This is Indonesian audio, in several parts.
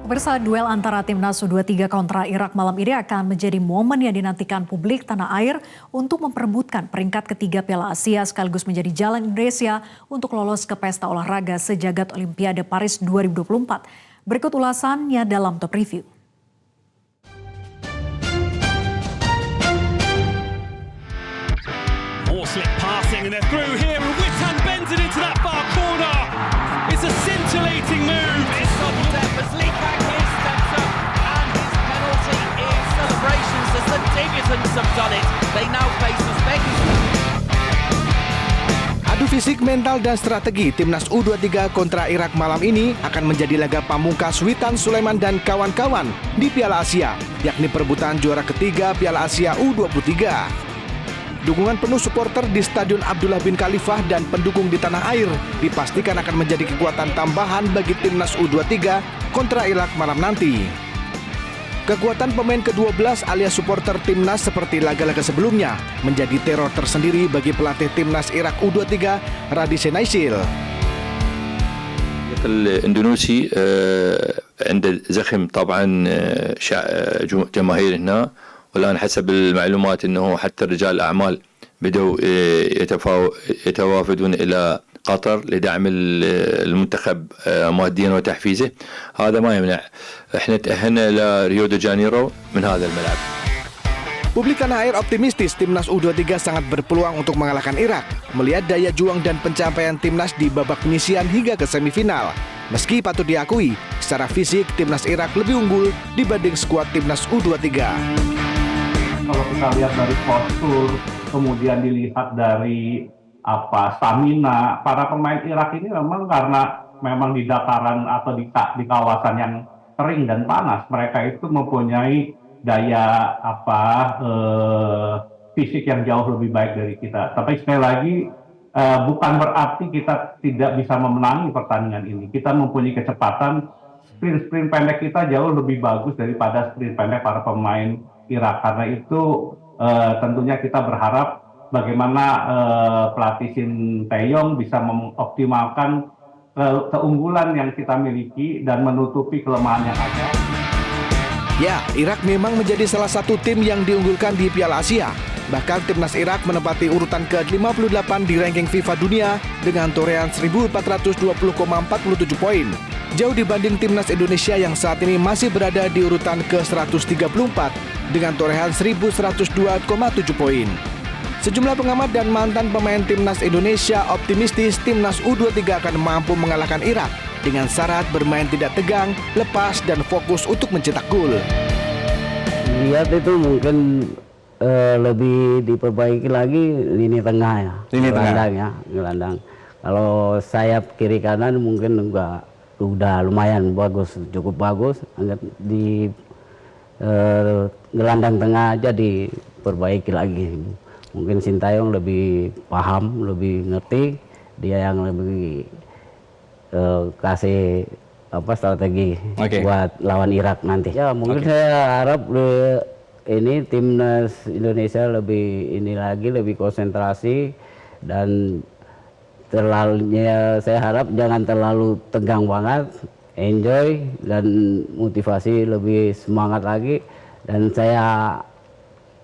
Pemirsa, duel antara Timnas U23 kontra Irak malam ini akan menjadi momen yang dinantikan publik tanah air untuk memperebutkan peringkat ketiga Piala Asia sekaligus menjadi jalan Indonesia untuk lolos ke pesta olahraga sejagat Olimpiade Paris 2024. Berikut ulasannya dalam Top Review. More slip passing and they're through here and Wittan bends it into that far corner. It's a scintillating move. It's double step as Lee Kang here steps up and his penalty is celebrations as the debutants have done it. They now face Uzbekistan. Adu fisik, mental, dan strategi Timnas U23 kontra Irak malam ini akan menjadi laga pamungkas Witan Sulaiman dan kawan-kawan di Piala Asia, yakni perebutan juara ketiga Piala Asia U23. Dukungan penuh supporter di Stadion Abdullah bin Khalifah dan pendukung di tanah air dipastikan akan menjadi kekuatan tambahan bagi Timnas U23 kontra Irak malam nanti. Kekuatan pemain ke-12 alias supporter Timnas seperti laga-laga sebelumnya menjadi teror tersendiri bagi pelatih Timnas Irak U23 Radi Senaisil. الاندونيسي عنده زخم طبعا جماهير هنا، والآن حسب المعلومات أنه حتى رجال الأعمال بدأوا يتوافدون إلى قطر لدعم المنتخب ماديا وتحفيزه. هذا ما يمنع احنا تأهلنا إلى ريو دي جانيرو من هذا الملعب. Publik tanah air optimistis Timnas U23 sangat berpeluang untuk mengalahkan Irak melihat daya juang dan pencapaian Timnas di babak penyisian hingga ke semifinal. Meski patut diakui, secara fisik Timnas Irak lebih unggul dibanding skuad Timnas U23. Kalau kita lihat dari postur, kemudian dilihat dari stamina, para pemain Irak ini memang karena memang di dataran atau di kawasan yang kering dan panas, mereka itu mempunyai daya fisik yang jauh lebih baik dari kita. Tapi sekali lagi bukan berarti kita tidak bisa memenangi pertandingan ini. Kita mempunyai kecepatan, sprint pendek kita jauh lebih bagus daripada sprint pendek para pemain Irak. Karena itu tentunya kita berharap bagaimana pelatih Sinteyong bisa mengoptimalkan keunggulan yang kita miliki dan menutupi kelemahan yang ada. Ya, Irak memang menjadi salah satu tim yang diunggulkan di Piala Asia. Bahkan Timnas Irak menempati urutan ke-58 di ranking FIFA dunia dengan torehan 1420,47 poin. Jauh dibanding Timnas Indonesia yang saat ini masih berada di urutan ke-134 dengan torehan 1102,7 poin. Sejumlah pengamat dan mantan pemain Timnas Indonesia optimistis Timnas U23 akan mampu mengalahkan Irak dengan syarat bermain tidak tegang, lepas, dan fokus untuk mencetak gol. Lihat itu mungkin lebih diperbaiki lagi lini tengah ya. Lini tengah ya, gelandang. Kalau sayap kiri kanan mungkin udah lumayan bagus, cukup bagus. Di gelandang tengah aja diperbaiki lagi. Mungkin Sintayong lebih paham, lebih ngerti, dia yang lebih kasih strategi buat lawan Irak nanti. Ya mungkin saya harap ini Timnas Indonesia lebih konsentrasi dan saya harap jangan terlalu tegang banget, enjoy dan motivasi lebih semangat lagi, dan saya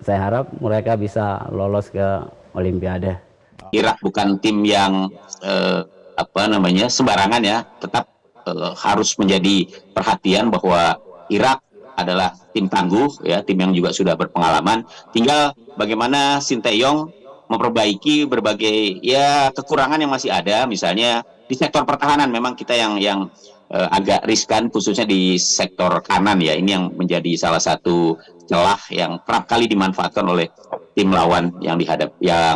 harap mereka bisa lolos ke Olimpiade. Irak bukan tim yang sembarangan ya, tetap harus menjadi perhatian bahwa Irak adalah tim tangguh ya, tim yang juga sudah berpengalaman. Tinggal bagaimana Sinteyong memperbaiki berbagai kekurangan yang masih ada, misalnya di sektor pertahanan memang kita yang agak riskan khususnya di sektor kanan ya. Ini yang menjadi salah satu celah yang kerap kali dimanfaatkan oleh tim lawan yang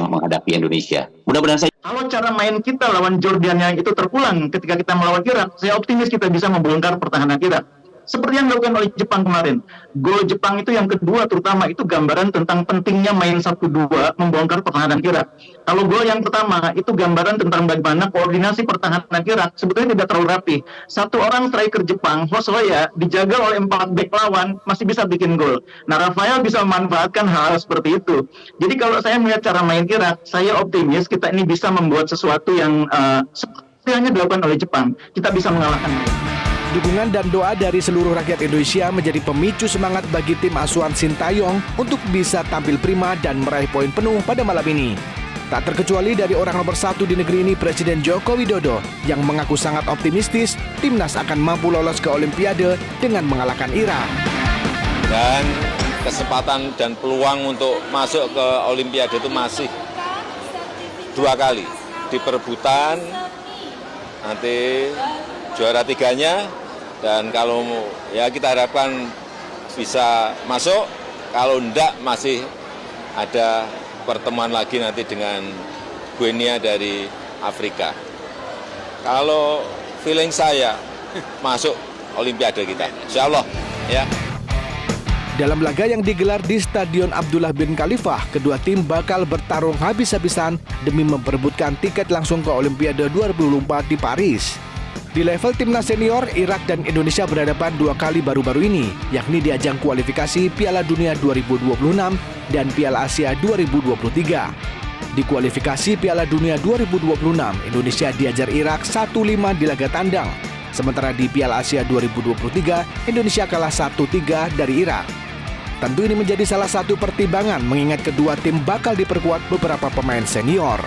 menghadapi Indonesia. Mudah-mudahan kalau cara main kita lawan Jordania itu terulang ketika kita melawan Irak, saya optimis kita bisa membongkar pertahanan Irak. Seperti yang dilakukan oleh Jepang kemarin. Gol Jepang itu yang kedua terutama itu gambaran tentang pentingnya main 1-2 membongkar pertahanan Irak. Kalau gol yang pertama itu gambaran tentang bagaimana koordinasi pertahanan Irak sebetulnya tidak terlalu rapi. Satu orang striker Jepang, Hosoya, dijaga oleh 4 bek lawan masih bisa bikin gol. Nah, Rafael bisa memanfaatkan hal seperti itu. Jadi kalau saya melihat cara main Irak, saya optimis kita ini bisa membuat sesuatu yang seperti yang dilakukan oleh Jepang. Kita bisa mengalahkan mereka. Dukungan dan doa dari seluruh rakyat Indonesia menjadi pemicu semangat bagi tim asuhan Sintayong untuk bisa tampil prima dan meraih poin penuh pada malam ini. Tak terkecuali dari orang nomor 1 di negeri ini, Presiden Joko Widodo, yang mengaku sangat optimistis timnas akan mampu lolos ke Olimpiade dengan mengalahkan Irak. Dan kesempatan dan peluang untuk masuk ke Olimpiade itu masih 2 kali. Di perebutan, nanti juara 3-nya, dan kalau ya kita harapkan bisa masuk, kalau enggak masih ada pertemuan lagi nanti dengan Guinea dari Afrika. Kalau feeling saya masuk Olimpiade kita, insya Allah ya. Dalam laga yang digelar di Stadion Abdullah bin Khalifah, kedua tim bakal bertarung habis-habisan demi memperebutkan tiket langsung ke Olimpiade 2024 di Paris. Di level timnas senior, Irak dan Indonesia berhadapan 2 kali baru-baru ini, yakni di ajang kualifikasi Piala Dunia 2026 dan Piala Asia 2023. Di kualifikasi Piala Dunia 2026, Indonesia diajar Irak 1-5 di laga tandang. Sementara di Piala Asia 2023, Indonesia kalah 1-3 dari Irak. Tentu ini menjadi salah satu pertimbangan mengingat kedua tim bakal diperkuat beberapa pemain senior.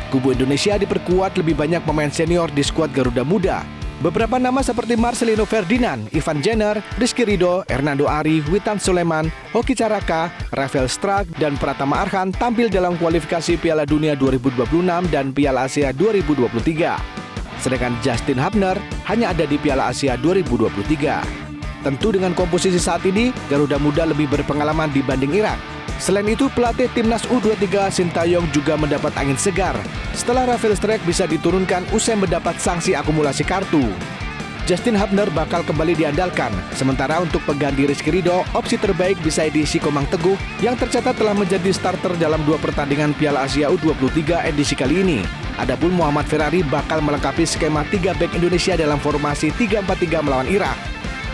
Kubu Indonesia diperkuat lebih banyak pemain senior di skuad Garuda Muda. Beberapa nama seperti Marcelino Ferdinand, Ivan Jenner, Rizky Ridho, Hernando Ari, Witan Sulaiman, Hoki Caraka, Rafael Struijk, dan Pratama Arhan tampil dalam kualifikasi Piala Dunia 2026 dan Piala Asia 2023. Sedangkan Justin Hubner hanya ada di Piala Asia 2023. Tentu dengan komposisi saat ini, Garuda Muda lebih berpengalaman dibanding Irak. Selain itu, pelatih timnas U23 Sintayong juga mendapat angin segar setelah Rafael Struijk bisa diturunkan usai mendapat sanksi akumulasi kartu. Justin Hubner bakal kembali diandalkan, sementara untuk pengganti Rizky Ridho, opsi terbaik bisa diisi Komang Teguh yang tercatat telah menjadi starter dalam 2 pertandingan Piala Asia U23 edisi kali ini. Adapun Muhammad Ferrari bakal melengkapi skema 3 bek Indonesia dalam formasi 3-4-3 melawan Irak.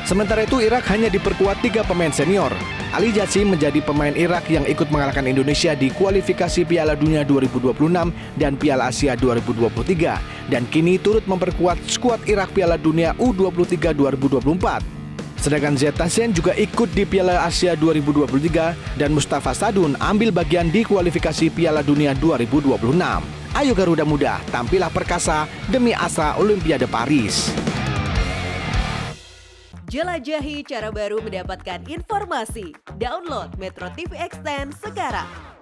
Sementara itu, Irak hanya diperkuat 3 pemain senior. Ali Jassim menjadi pemain Irak yang ikut mengalahkan Indonesia di kualifikasi Piala Dunia 2026 dan Piala Asia 2023, dan kini turut memperkuat skuad Irak Piala Dunia U23 2024. Sedangkan Zeta Sen juga ikut di Piala Asia 2023 dan Mustafa Sadun ambil bagian di kualifikasi Piala Dunia 2026. Ayo Garuda Muda, tampillah perkasa demi asa Olimpiade Paris. Jelajahi cara baru mendapatkan informasi. Download Metro TV Extend sekarang.